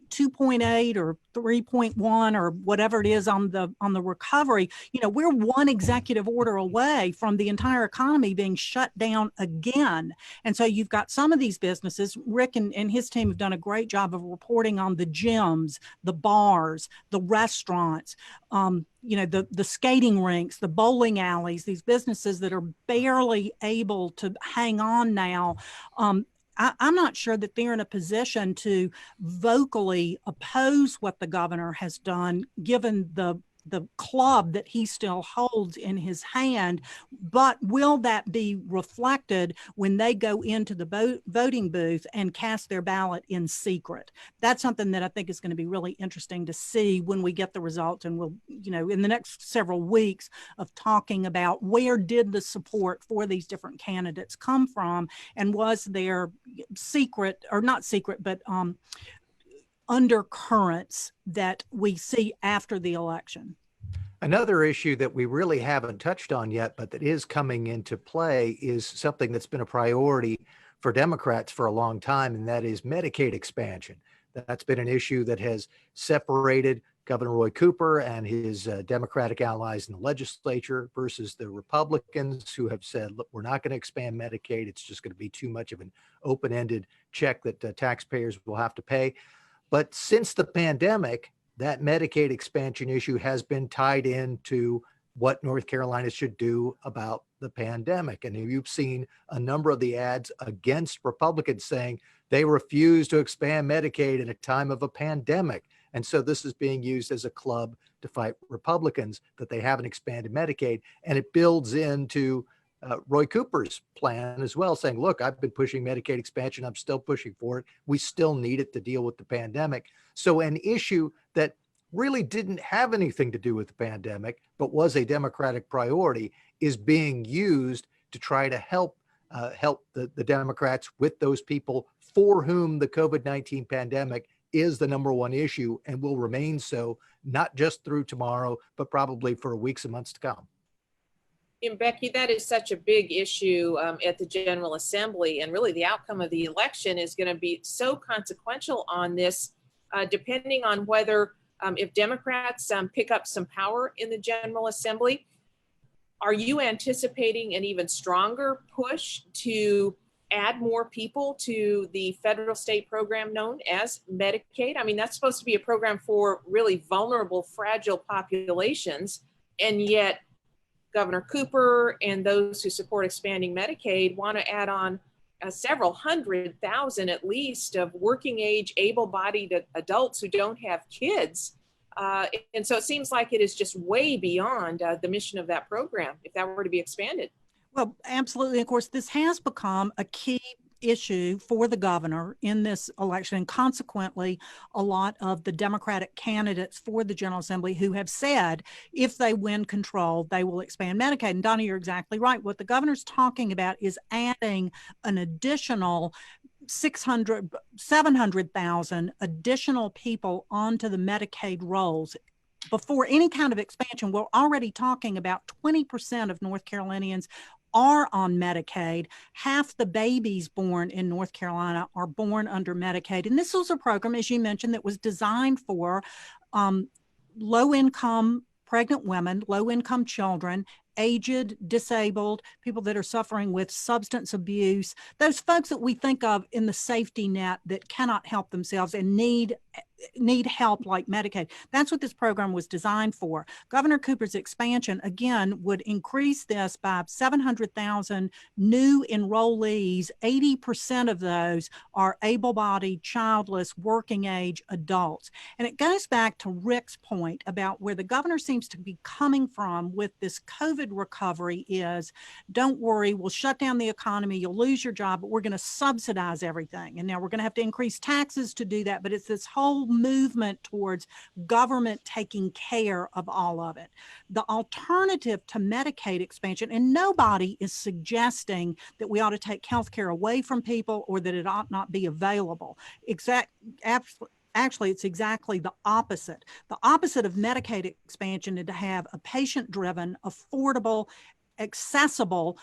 2.8 or 3.1 or whatever it is on the recovery. We're one executive order away from the entire economy being shut down again. And so you've got some of these businesses. Rick and his team have done a great job of reporting on the gyms, the bars, the restaurants, the skating rinks, the bowling alleys, these businesses that are barely able to hang on now. I'm not sure that they're in a position to vocally oppose what the governor has done, given the club that he still holds in his hand. But will that be reflected when they go into the voting booth and cast their ballot in secret? That's something that I think is going to be really interesting to see when we get the results. And we'll, in the next several weeks of talking about where did the support for these different candidates come from, and was there secret, or not secret, but undercurrents that we see after the election. Another issue that we really haven't touched on yet, but that is coming into play, is something that's been a priority for Democrats for a long time, and that is Medicaid expansion. That's been an issue that has separated Governor Roy Cooper and his Democratic allies in the legislature versus the Republicans, who have said, look, we're not going to expand Medicaid. It's just going to be too much of an open-ended check that taxpayers will have to pay. But since the pandemic, that Medicaid expansion issue has been tied into what North Carolina should do about the pandemic. And you've seen a number of the ads against Republicans saying they refuse to expand Medicaid in a time of a pandemic. And so this is being used as a club to fight Republicans that they haven't expanded Medicaid. And it builds into Roy Cooper's plan as well, saying, look, I've been pushing Medicaid expansion. I'm still pushing for it. We still need it to deal with the pandemic. So an issue that really didn't have anything to do with the pandemic, but was a Democratic priority, is being used to try to help the Democrats with those people for whom the COVID-19 pandemic is the number one issue and will remain so, not just through tomorrow, but probably for weeks and months to come. And Becky, that is such a big issue at the General Assembly, and really the outcome of the election is going to be so consequential on this, depending on whether if Democrats pick up some power in the General Assembly. Are you anticipating an even stronger push to add more people to the federal state program known as Medicaid? I mean, that's supposed to be a program for really vulnerable, fragile populations, and yet Governor Cooper and those who support expanding Medicaid want to add on several 100,000 at least of working age, able-bodied adults who don't have kids. And so it seems like it is just way beyond the mission of that program if that were to be expanded. Well, absolutely. Of course, this has become a key issue for the governor in this election, and consequently a lot of the Democratic candidates for the General Assembly who have said if they win control they will expand Medicaid. And Donna, you're exactly right. What the governor's talking about is adding an additional 700,000 additional people onto the Medicaid rolls. Before any kind of expansion, we're already talking about 20% of North Carolinians are on Medicaid. Half the babies born in North Carolina are born under Medicaid. And this was a program, as you mentioned, that was designed for low-income pregnant women, low-income children, aged, disabled, people that are suffering with substance abuse, those folks that we think of in the safety net that cannot help themselves and need help like Medicaid. That's what this program was designed for. Governor Cooper's expansion, again, would increase this by 700,000 new enrollees. 80% of those are able-bodied, childless, working-age adults. And it goes back to Rick's point about where the governor seems to be coming from with this COVID recovery is, don't worry, we'll shut down the economy, you'll lose your job, but we're going to subsidize everything. And now we're going to have to increase taxes to do that, but it's this whole movement towards government taking care of all of it. The alternative to Medicaid expansion, and nobody is suggesting that we ought to take health care away from people or that it ought not be available. Actually, it's exactly the opposite. The opposite of Medicaid expansion is to have a patient-driven, affordable, accessible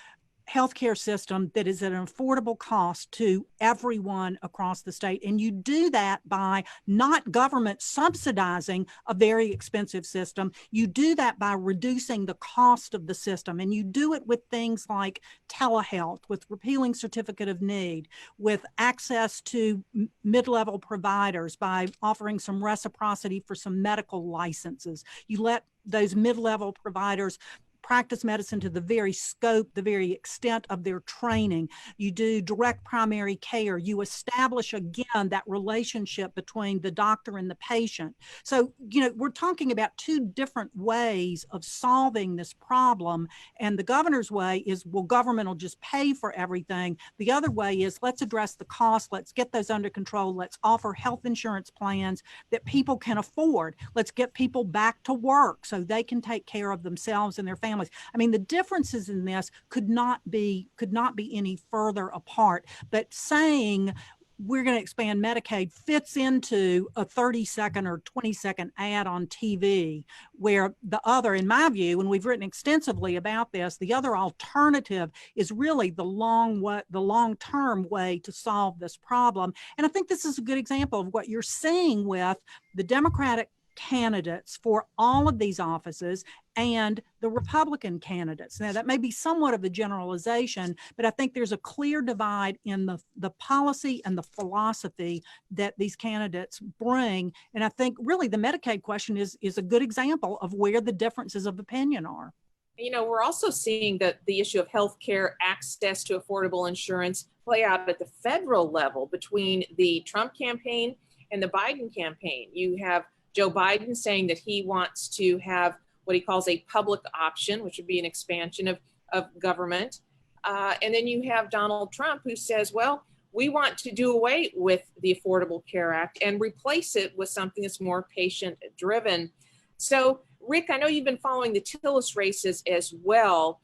healthcare system that is at an affordable cost to everyone across the state. And you do that by not government subsidizing a very expensive system. You do that by reducing the cost of the system. And you do it with things like telehealth, with repealing certificate of need, with access to mid-level providers, by offering some reciprocity for some medical licenses. You let those mid-level providers practice medicine to the very scope, the very extent of their training. You do direct primary care. You establish, again, that relationship between the doctor and the patient. So, we're talking about two different ways of solving this problem. And the governor's way is, well, government will just pay for everything. The other way is, let's address the cost. Let's get those under control. Let's offer health insurance plans that people can afford. Let's get people back to work so they can take care of themselves and their families. I mean, the differences in this could not be any further apart. But saying we're going to expand Medicaid fits into a 30-second or 20-second ad on TV, where the other, in my view, and we've written extensively about this, the other alternative is really the long-term way to solve this problem. And I think this is a good example of what you're seeing with the Democratic candidates for all of these offices and the Republican candidates. Now, that may be somewhat of a generalization, but I think there's a clear divide in the policy and the philosophy that these candidates bring. And I think really the Medicaid question is a good example of where the differences of opinion are. You know, we're also seeing that the issue of healthcare access to affordable insurance play out at the federal level between the Trump campaign and the Biden campaign. You have Joe Biden saying that he wants to have what he calls a public option, which would be an expansion of government. And then you have Donald Trump who says, well, we want to do away with the Affordable Care Act and replace it with something that's more patient driven. So Rick, I know you've been following the Tillis races as well.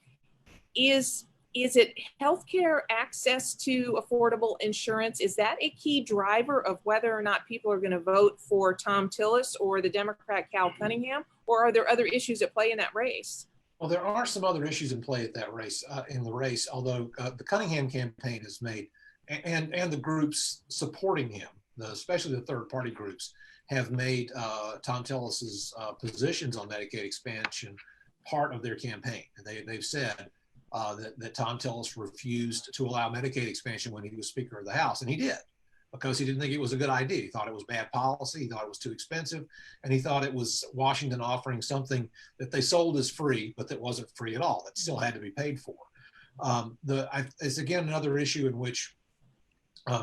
Is it healthcare access to affordable insurance? Is that a key driver of whether or not people are going to vote for Thom Tillis or the Democrat Cal Cunningham? Or are there other issues at play in that race? Well, there are some other issues in play at that race, although the Cunningham campaign has made, and the groups supporting him, especially the third-party groups, have made Thom Tillis's positions on Medicaid expansion part of their campaign. And they've said that Thom Tillis refused to allow Medicaid expansion when he was Speaker of the House, and he did, because he didn't think it was a good idea. He thought it was bad policy, he thought it was too expensive, and he thought it was Washington offering something that they sold as free, but that wasn't free at all, that still had to be paid for. It's again another issue in which,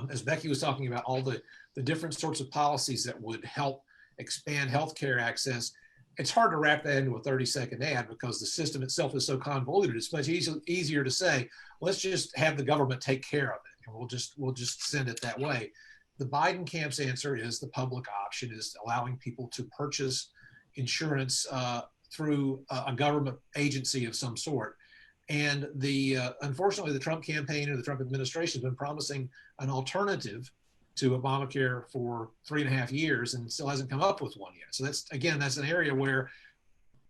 as Becky was talking about, all the different sorts of policies that would help expand healthcare access, it's hard to wrap that into a 30-second ad because the system itself is so convoluted. It's much easier to say, let's just have the government take care of it, and we'll just send it that way. The Biden camp's answer is the public option is allowing people to purchase insurance through a government agency of some sort. And unfortunately, the Trump campaign or the Trump administration has been promising an alternative to Obamacare for 3.5 years and still hasn't come up with one yet. So that's an area where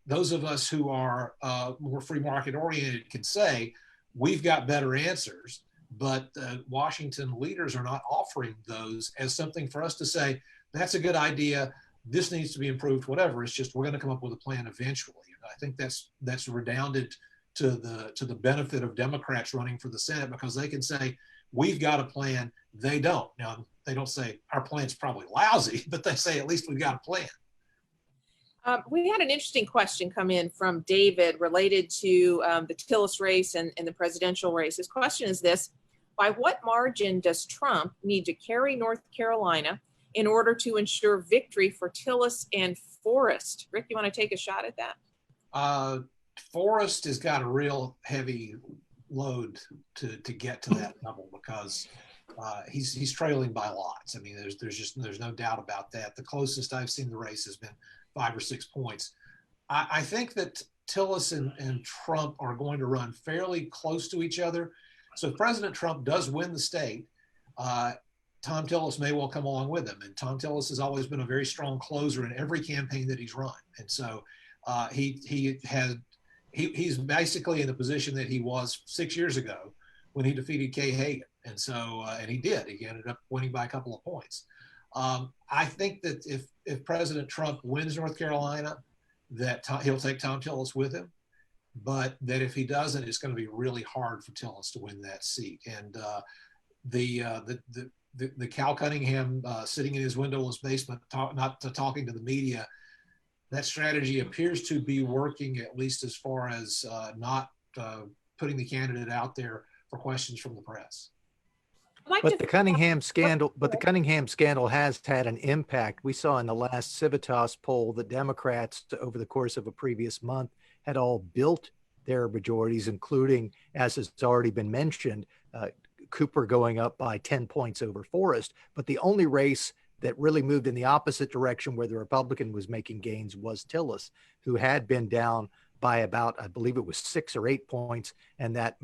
those of us who are more free market oriented can say, we've got better answers, but Washington leaders are not offering those as something for us to say, that's a good idea, this needs to be improved, whatever. It's just, we're going to come up with a plan eventually. And I think that's redounded to the benefit of Democrats running for the Senate, because they can say, we've got a plan. They don't. Now, they don't say our plan's probably lousy, but they say at least we've got a plan. We had an interesting question come in from David related to the Tillis race and the presidential race. His question is this: by what margin does Trump need to carry North Carolina in order to ensure victory for Tillis and Forrest? Rick, you want to take a shot at that? Forrest has got a real heavy load to get to that level, because he's trailing by lots. I mean, there's no doubt about that. The closest I've seen the race has been 5 or 6 points. I think that Tillis and Trump are going to run fairly close to each other. So if President Trump does win the state, Thom Tillis may well come along with him. And Thom Tillis has always been a very strong closer in every campaign that he's run. And so he's basically in the position that he was 6 years ago when he defeated Kay Hagan. And so, and he did. He ended up winning by a couple of points. I think that if President Trump wins North Carolina, that he'll take Thom Tillis with him. But that if he doesn't, it's going to be really hard for Tillis to win that seat. And the Cal Cunningham sitting in his windowless basement, not talking to the media, that strategy appears to be working, at least as far as not putting the candidate out there for questions from the press. But the Cunningham scandal has had an impact. We saw in the last Civitas poll that Democrats, over the course of a previous month, had all built their majorities, including, as has already been mentioned, Cooper going up by 10 points over Forrest. But the only race that really moved in the opposite direction, where the Republican was making gains, was Tillis, who had been down by about, I believe it was 6 or 8 points, and that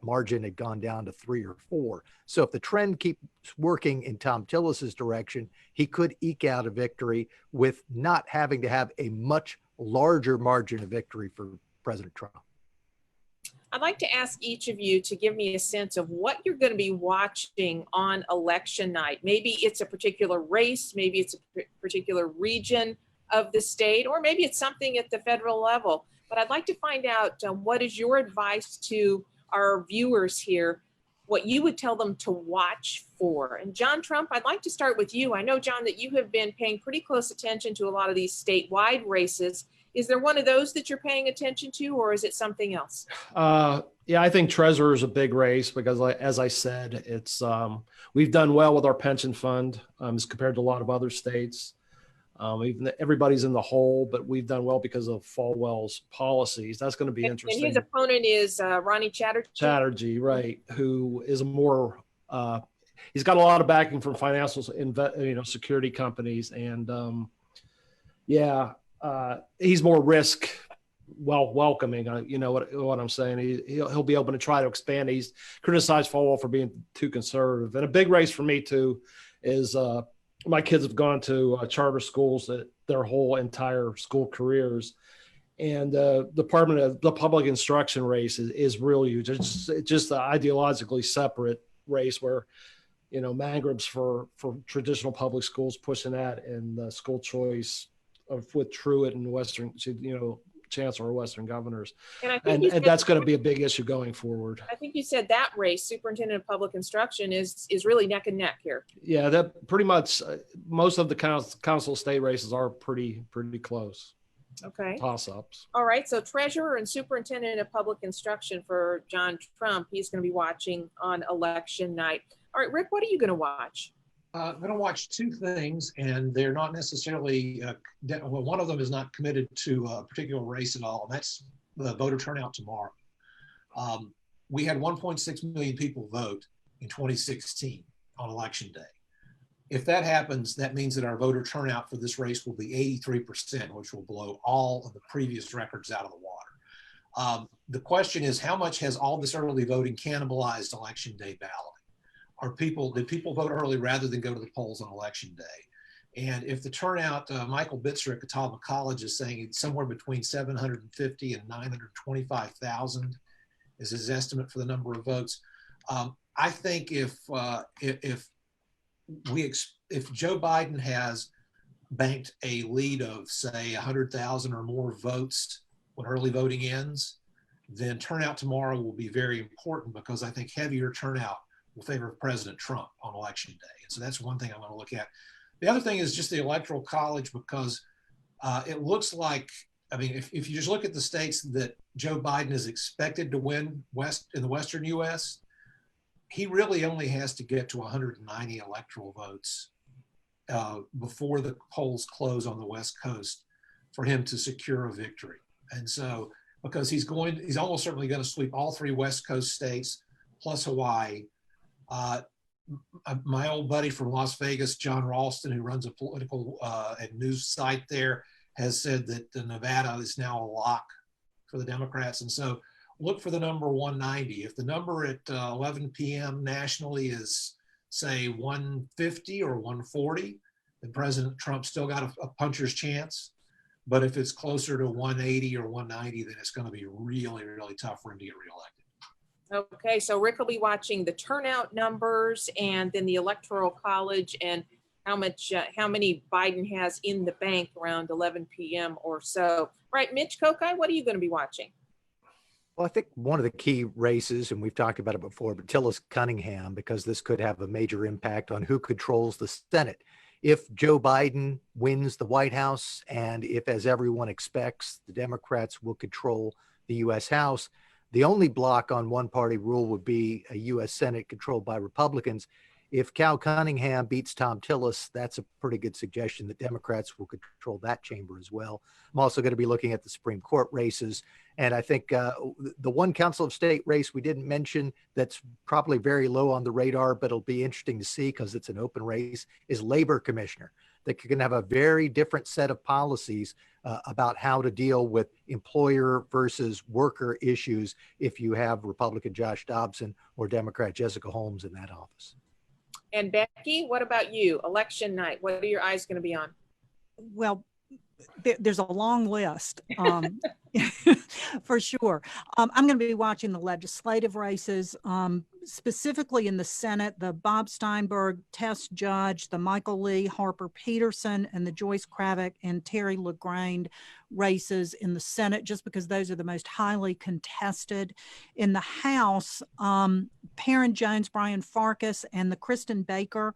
margin had gone down to 3 or 4. So if the trend keeps working in Thom Tillis's direction, he could eke out a victory with not having to have a much larger margin of victory for President Trump. I'd like to ask each of you to give me a sense of what you're going to be watching on election night. Maybe it's a particular race, maybe it's a particular region. of the state, or maybe it's something at the federal level. But I'd like to find out what is your advice to our viewers here, what you would tell them to watch for. And John Trump, I'd like to start with you. I know, John, that you have been paying pretty close attention to a lot of these statewide races. Is there one of those that you're paying attention to, or is it something else? Yeah, I think treasurer is a big race because, as I said, it's we've done well with our pension fund as compared to a lot of other states. Even everybody's in the hole, but we've done well because of Falwell's policies. That's going to be interesting. And his opponent is Ronnie Chatterjee. Chatterjee, right? Who is a more he's got a lot of backing from financial, security companies, and he's more risk welcoming. You know what I'm saying? He'll be open to try to expand. He's criticized Falwell for being too conservative. And a big race for me too is my kids have gone to charter schools their whole entire school careers, and the Department of the Public Instruction race is real huge. It's just an ideologically separate race where, Mangrob's for traditional public schools pushing that, and school choice with Truitt and Western, Chancellor or Western governors. And that's going to be a big issue going forward. I think you said that race, Superintendent of Public Instruction, is really neck and neck here. Yeah, that pretty much most of the council state races are pretty close. Okay. Toss-ups. All right. So treasurer and superintendent of public instruction for John Trump, he's going to be watching on election night. All right, Rick, what are you going to watch? I'm going to watch two things, and they're not necessarily, one of them is not committed to a particular race at all, and that's the voter turnout tomorrow. We had 1.6 million people vote in 2016 on election day. If that happens, that means that our voter turnout for this race will be 83%, which will blow all of the previous records out of the water. The question is, how much has all this early voting cannibalized election day balloting? Did people vote early rather than go to the polls on election day? And if the turnout, Michael Bitzer at Catawba College is saying it's somewhere between 750 and 925,000 is his estimate for the number of votes. I think if Joe Biden has banked a lead of, say, 100,000 or more votes when early voting ends, then turnout tomorrow will be very important, because I think heavier turnout will favor President Trump on election day. And so that's one thing I want to look at. The other thing is just the Electoral College, because it looks like, if you just look at the states that Joe Biden is expected to win in the Western US, he really only has to get to 190 electoral votes before the polls close on the West Coast for him to secure a victory. And so, because he's almost certainly going to sweep all three West Coast states plus Hawaii. My old buddy from Las Vegas, John Ralston, who runs a political and news site there, has said that Nevada is now a lock for the Democrats. And so look for the number 190. If the number at 11 p.m. nationally is, say, 150 or 140, then President Trump still got a puncher's chance. But if it's closer to 180 or 190, then it's going to be really, really tough for him to get reelected. Okay, so Rick will be watching the turnout numbers and then the Electoral College and how many Biden has in the bank around 11 p.m. or so. Right, Mitch Kokai, what are you going to be watching? Well, I think one of the key races, and we've talked about it before, but Tillis Cunningham, because this could have a major impact on who controls the Senate. If Joe Biden wins the White House, and if, as everyone expects, the Democrats will control the U.S. House, the only block on one-party rule would be a U.S. Senate controlled by Republicans. If Cal Cunningham beats Tom Tillis, that's a pretty good suggestion that Democrats will control that chamber as well. I'm also going to be looking at the Supreme Court races. And I think the one Council of State race we didn't mention that's probably very low on the radar, but it'll be interesting to see because it's an open race, is Labor Commissioner. That can have a very different set of policies about how to deal with employer versus worker issues if you have Republican Josh Dobson or Democrat Jessica Holmes in that office. And Becky, what about you? Election night, what are your eyes going to be on? Well, there's a long list. For sure. I'm going to be watching the legislative races, specifically in the Senate, the Bob Steinberg test judge, the Michael Lee Harper Peterson, and the Joyce Cravick and Terry LaGrange races in the Senate, just because those are the most highly contested. In the House, Perrin Jones, Brian Farkas, and the Kristen Baker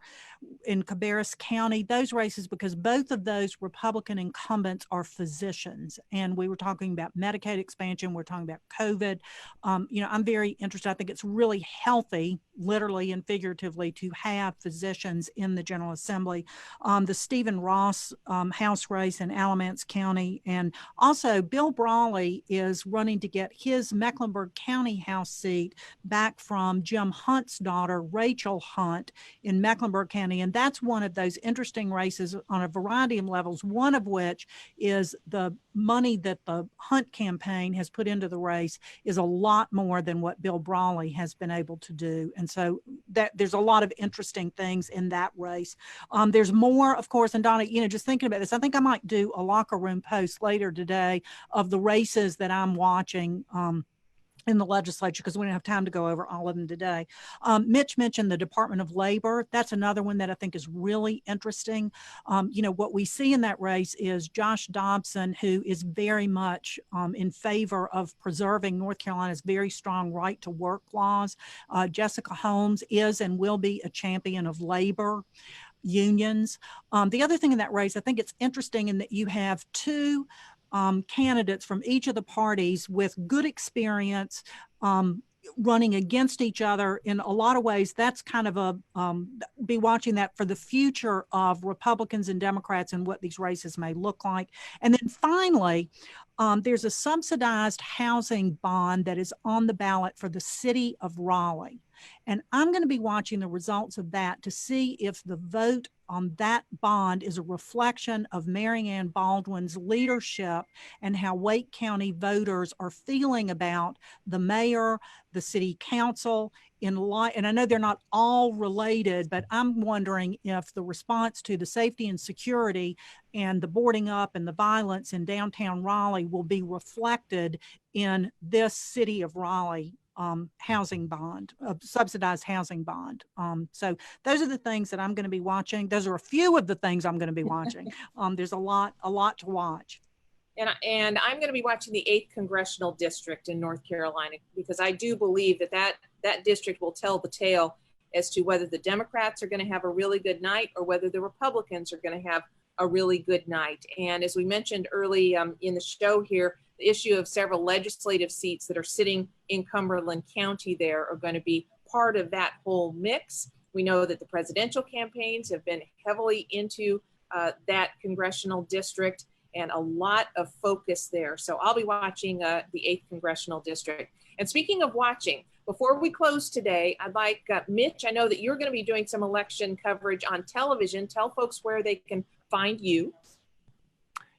in Cabarrus County, those races, because both of those Republican incumbents are physicians. And we were talking about Medicaid expansion. We're talking about COVID. I'm very interested. I think it's really healthy, literally and figuratively, to have physicians in the General Assembly. The Stephen Ross House race in Alamance County, and also Bill Brawley is running to get his Mecklenburg County House seat back from Jim Hunt's daughter, Rachel Hunt, in Mecklenburg County. And that's one of those interesting races on a variety of levels, one of which is the money that the Hunt campaign has put into the race is a lot more than what Bill Brawley has been able to do. And so there's a lot of interesting things in that race. There's more, of course, and Donna, just thinking about this, I think I might do a locker room post later today of the races that I'm watching in the legislature, because we don't have time to go over all of them today. Mitch mentioned the Department of Labor. That's another one that I think is really interesting. What we see in that race is Josh Dobson, who is very much in favor of preserving North Carolina's very strong right to work laws. Jessica Holmes is and will be a champion of labor unions. The other thing in that race, I think it's interesting in that you have two candidates from each of the parties with good experience running against each other. In a lot of ways, that's kind of be watching that for the future of Republicans and Democrats and what these races may look like. And then finally, there's a subsidized housing bond that is on the ballot for the city of Raleigh. And I'm going to be watching the results of that to see if the vote on that bond is a reflection of Marianne Baldwin's leadership and how Wake County voters are feeling about the mayor, the city council, and I know they're not all related, but I'm wondering if the response to the safety and security and the boarding up and the violence in downtown Raleigh will be reflected in this city of Raleigh housing bond, subsidized housing bond. So those are the things that I'm going to be watching. Those are a few of the things I'm going to be watching. There's a lot to watch. And I'm going to be watching the 8th Congressional District in North Carolina, because I do believe that district will tell the tale as to whether the Democrats are going to have a really good night or whether the Republicans are going to have a really good night. And as we mentioned early in the show here, the issue of several legislative seats that are sitting in Cumberland County there are going to be part of that whole mix. We know that the presidential campaigns have been heavily into that congressional district, and a lot of focus there. So I'll be watching the 8th Congressional District. And speaking of watching, before we close today, I'd like Mitch, I know that you're going to be doing some election coverage on television. Tell folks where they can find you.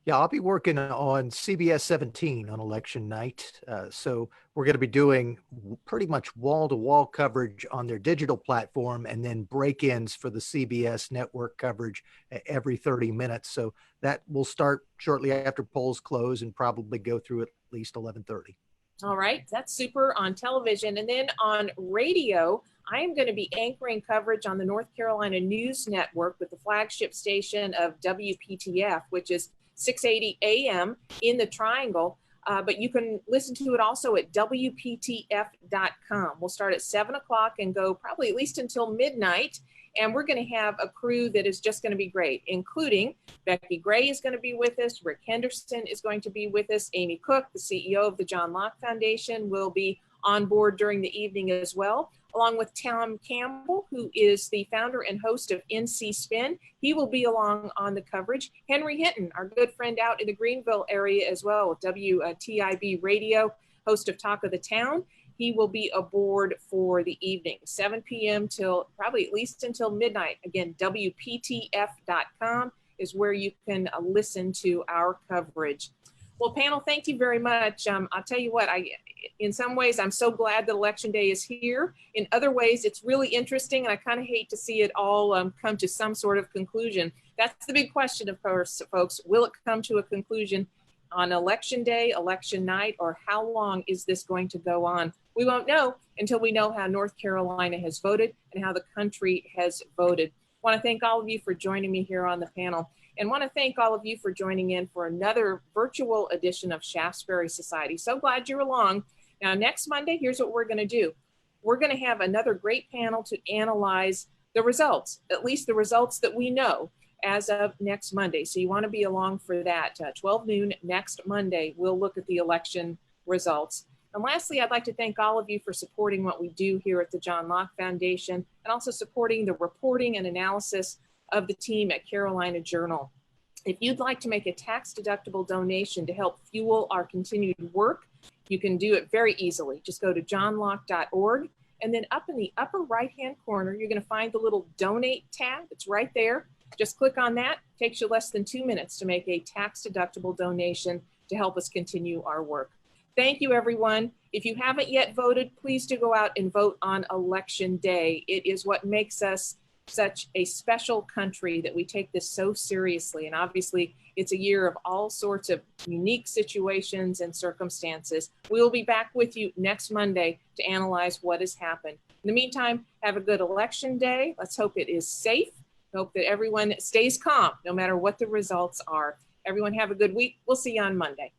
Yeah, I'll be working on CBS 17 on election night. So we're going to be doing pretty much wall-to-wall coverage on their digital platform, and then break-ins for the CBS network coverage every 30 minutes. So that will start shortly after polls close and probably go through at least 11:30. All right, that's super on television. And then on radio, I am going to be anchoring coverage on the North Carolina News Network with the flagship station of WPTF, which is 680 AM in the Triangle, but you can listen to it also at WPTF.com. We'll start at 7 o'clock and go probably at least until midnight. And we're going to have a crew that is just going to be great, including Becky Gray is going to be with us. Rick Henderson is going to be with us. Amy Cook, the CEO of the John Locke Foundation, will be on board during the evening as well, along with Tom Campbell, who is the founder and host of NC Spin. He will be along on the coverage. Henry Hinton, our good friend out in the Greenville area as well, with WTIB Radio, host of Talk of the Town. He will be aboard for the evening, 7 p.m. till probably at least until midnight. Again, WPTF.com is where you can listen to our coverage. Well, panel, thank you very much. I'll tell you what, in some ways, I'm so glad that Election Day is here. In other ways, it's really interesting, and I kind of hate to see it all come to some sort of conclusion. That's the big question, of course, folks. Will it come to a conclusion? on election day, election night, or how long is this going to go on? We won't know until we know how North Carolina has voted and how the country has voted. I want to thank all of you for joining me here on the panel, and want to thank all of you for joining in for another virtual edition of Shaftesbury Society. So glad you're along. Now, next Monday, here's what we're going to do. We're going to have another great panel to analyze the results, at least the results that we know as of next Monday. So you want to be along for that. 12 noon next Monday, we'll look at the election results. And lastly, I'd like to thank all of you for supporting what we do here at the John Locke Foundation, and also supporting the reporting and analysis of the team at Carolina Journal. If you'd like to make a tax-deductible donation to help fuel our continued work, you can do it very easily. Just go to johnlocke.org, and then up in the upper right-hand corner, you're going to find the little donate tab. It's right there. Just click on that. It takes you less than 2 minutes to make a tax-deductible donation to help us continue our work. Thank you, everyone. If you haven't yet voted, please do go out and vote on Election Day. It is what makes us such a special country, that we take this so seriously. And obviously, it's a year of all sorts of unique situations and circumstances. We will be back with you next Monday to analyze what has happened. In the meantime, have a good Election Day. Let's hope it is safe. Hope that everyone stays calm, no matter what the results are. Everyone have a good week. We'll see you on Monday.